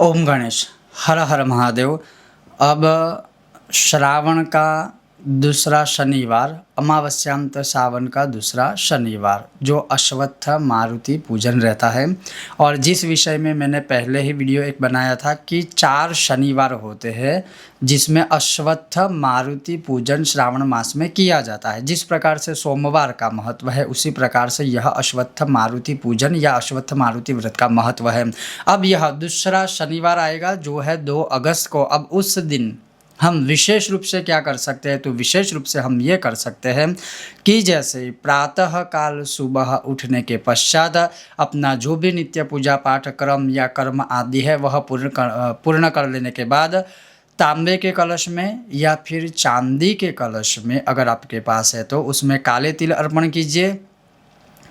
ओम गणेश। हर हर महादेव। अब श्रावण का दूसरा शनिवार, अमावस्यांत सावन का दूसरा शनिवार, जो अश्वत्थ मारुति पूजन रहता है। और जिस विषय में मैंने पहले ही वीडियो एक बनाया था कि 4 शनिवार होते हैं जिसमें अश्वत्थ मारुति पूजन श्रावण मास में किया जाता है। जिस प्रकार से सोमवार का महत्व है उसी प्रकार से यह अश्वत्थ मारुति पूजन या अश्वत्थ मारुति व्रत का महत्व है। अब यह दूसरा शनिवार आएगा जो है 2 अगस्त को। अब उस दिन हम विशेष रूप से क्या कर सकते हैं, तो विशेष रूप से हम ये कर सकते हैं कि जैसे प्रातः काल सुबह उठने के पश्चात अपना जो भी नित्य पूजा पाठ क्रम या कर्म आदि है वह पूर्ण कर लेने के बाद तांबे के कलश में या फिर चांदी के कलश में अगर आपके पास है तो उसमें काले तिल अर्पण कीजिए,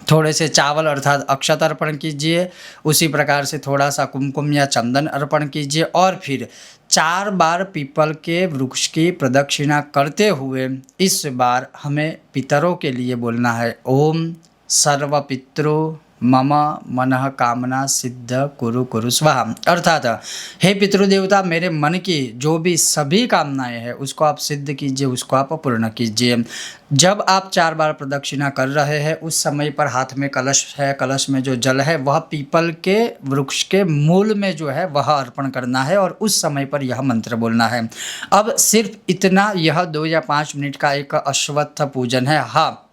थोड़े से चावल अर्थात अक्षत अर्पण कीजिए, उसी प्रकार से थोड़ा सा कुमकुम या चंदन अर्पण कीजिए और फिर 4 बार पीपल के वृक्ष की प्रदक्षिणा करते हुए इस बार हमें पितरों के लिए बोलना है, ओम सर्व पितरो मम मनः कामना सिद्ध कुरु कुरु स्वाहा। अर्थात हे पितृदेवता, मेरे मन की जो भी सभी कामनाएं हैं उसको आप सिद्ध कीजिए, उसको आप पूर्ण कीजिए। जब आप 4 बार प्रदक्षिणा कर रहे हैं उस समय पर हाथ में कलश है, कलश में जो जल है वह पीपल के वृक्ष के मूल में जो है वह अर्पण करना है और उस समय पर यह मंत्र बोलना है। अब सिर्फ इतना, यह 2 या 5 मिनट का एक अश्वत्थ पूजन है। हाँ,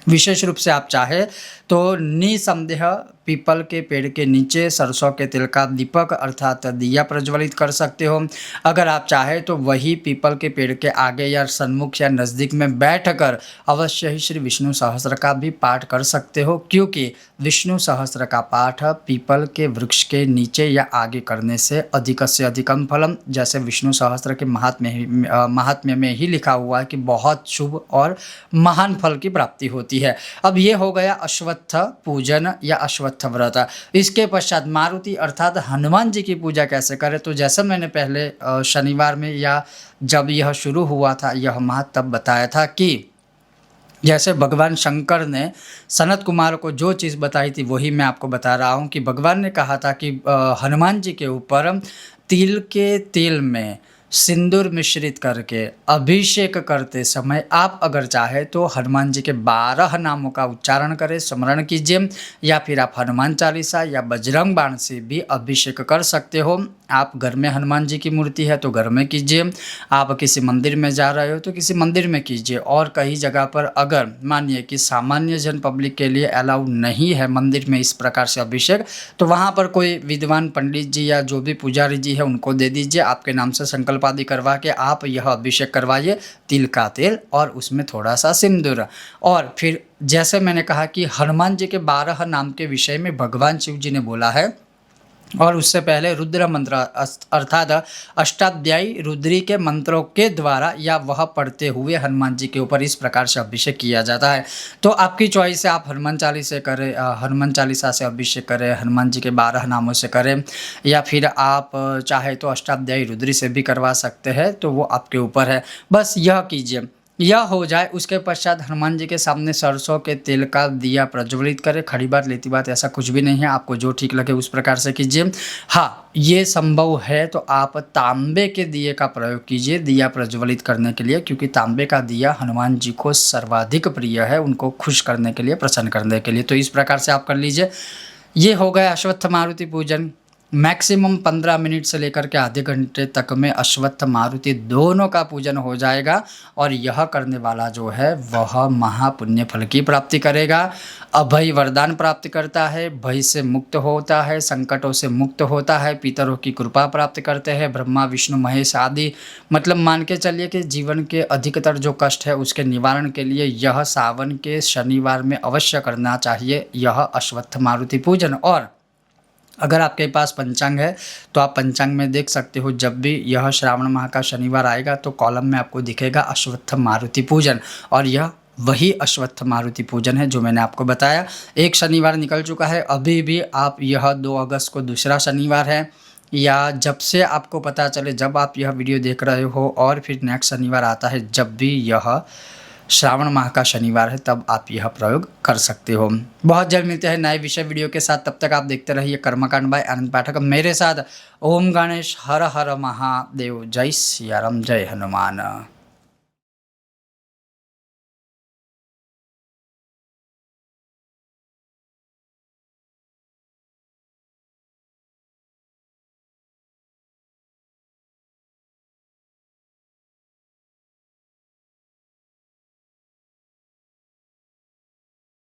विशेष रूप से आप चाहे तो निसंदेह पीपल के पेड़ के नीचे सरसों के तेल का दीपक अर्थात दिया प्रज्वलित कर सकते हो। अगर आप चाहे तो वही पीपल के पेड़ के आगे या सन्मुख या नज़दीक में बैठकर अवश्य ही श्री विष्णु सहस्त्र का भी पाठ कर सकते हो, क्योंकि विष्णु सहस्त्र का पाठ पीपल के वृक्ष के नीचे या आगे करने से अधिकम फलम, जैसे विष्णु सहस्त्र के महात्म्य में ही लिखा हुआ है कि बहुत शुभ और महान फल की प्राप्ति होती है। अब ये हो गया अश्वत्थ पूजन या अश्वत्थ व्रत। इसके पश्चात मारुति अर्थात हनुमान जी की पूजा कैसे करें, तो जैसा मैंने पहले शनिवार में या जब यह शुरू हुआ था यह माह तब बताया था कि जैसे भगवान शंकर ने सनत कुमार को जो चीज़ बताई थी वही मैं आपको बता रहा हूँ कि भगवान ने कहा था कि हनुमान जी के ऊपर तिल के तेल में सिंदूर मिश्रित करके अभिषेक करते समय आप अगर चाहे तो हनुमान जी के 12 नामों का उच्चारण करें, स्मरण कीजिए, या फिर आप हनुमान चालीसा या बजरंग बाण से भी अभिषेक कर सकते हो। आप घर में हनुमान जी की मूर्ति है तो घर में कीजिए, आप किसी मंदिर में जा रहे हो तो किसी मंदिर में कीजिए। और कई जगह पर अगर मानिए कि सामान्य जन पब्लिक के लिए अलाउड नहीं है मंदिर में इस प्रकार से अभिषेक, तो वहाँ पर कोई विद्वान पंडित जी या जो भी पुजारी जी है उनको दे दीजिए, आपके नाम से संकल्प आदि करवा के आप यह अभिषेक करवाइए, तिल का तेल और उसमें थोड़ा सा सिंदूर। और फिर जैसे मैंने कहा कि हनुमान जी के 12 नाम के विषय में भगवान शिव जी ने बोला है, और उससे पहले रुद्र मंत्र अर्थात अष्टाध्यायी रुद्री के मंत्रों के द्वारा या वह पढ़ते हुए हनुमान जी के ऊपर इस प्रकार से अभिषेक किया जाता है। तो आपकी चॉइस है, आप हनुमान चालीसा करें, हनुमान चालीसा से अभिषेक करें, हनुमान जी के 12 नामों से करें, या फिर आप चाहे तो अष्टाध्यायी रुद्री से भी करवा सकते हैं, तो वो आपके ऊपर है। बस यह कीजिए, यह हो जाए उसके पश्चात हनुमान जी के सामने सरसों के तेल का दिया प्रज्वलित करें। खड़ी बात लेती बात ऐसा कुछ भी नहीं है, आपको जो ठीक लगे उस प्रकार से कीजिए। हाँ, ये संभव है तो आप तांबे के दिए का प्रयोग कीजिए दिया प्रज्वलित करने के लिए, क्योंकि तांबे का दिया हनुमान जी को सर्वाधिक प्रिय है, उनको खुश करने के लिए, प्रसन्न करने के लिए। तो इस प्रकार से आप कर लीजिए। ये हो गया अश्वत्थ मारुति पूजन। मैक्सिमम 15 मिनट से लेकर के आधे घंटे तक में अश्वत्थ मारुति दोनों का पूजन हो जाएगा और यह करने वाला जो है वह महापुण्य फल की प्राप्ति करेगा, अभय वरदान प्राप्त करता है, भय से मुक्त होता है, संकटों से मुक्त होता है, पितरों की कृपा प्राप्त करते हैं, ब्रह्मा विष्णु महेश आदि, मतलब मान के चलिए कि जीवन के अधिकतर जो कष्ट है उसके निवारण के लिए यह सावन के शनिवार में अवश्य करना चाहिए यह अश्वत्थ मारुति पूजन। और अगर आपके पास पंचांग है तो आप पंचांग में देख सकते हो, जब भी यह श्रावण माह का शनिवार आएगा तो कॉलम में आपको दिखेगा अश्वत्थ मारुति पूजन, और यह वही अश्वत्थ मारुति पूजन है जो मैंने आपको बताया। एक शनिवार निकल चुका है, अभी भी आप यह 2 अगस्त को दूसरा शनिवार है, या जब से आपको पता चले जब आप यह वीडियो देख रहे हो, और फिर नेक्स्ट शनिवार आता है जब भी यह श्रावण माह का शनिवार है तब आप यह प्रयोग कर सकते हो। बहुत जल्द मिलते हैं नए विषय वीडियो के साथ, तब तक आप देखते रहिए कर्मकांड बाय आनंद पाठक मेरे साथ। ओम गणेश हर हर महादेव, जय सियाराम, जय हनुमान।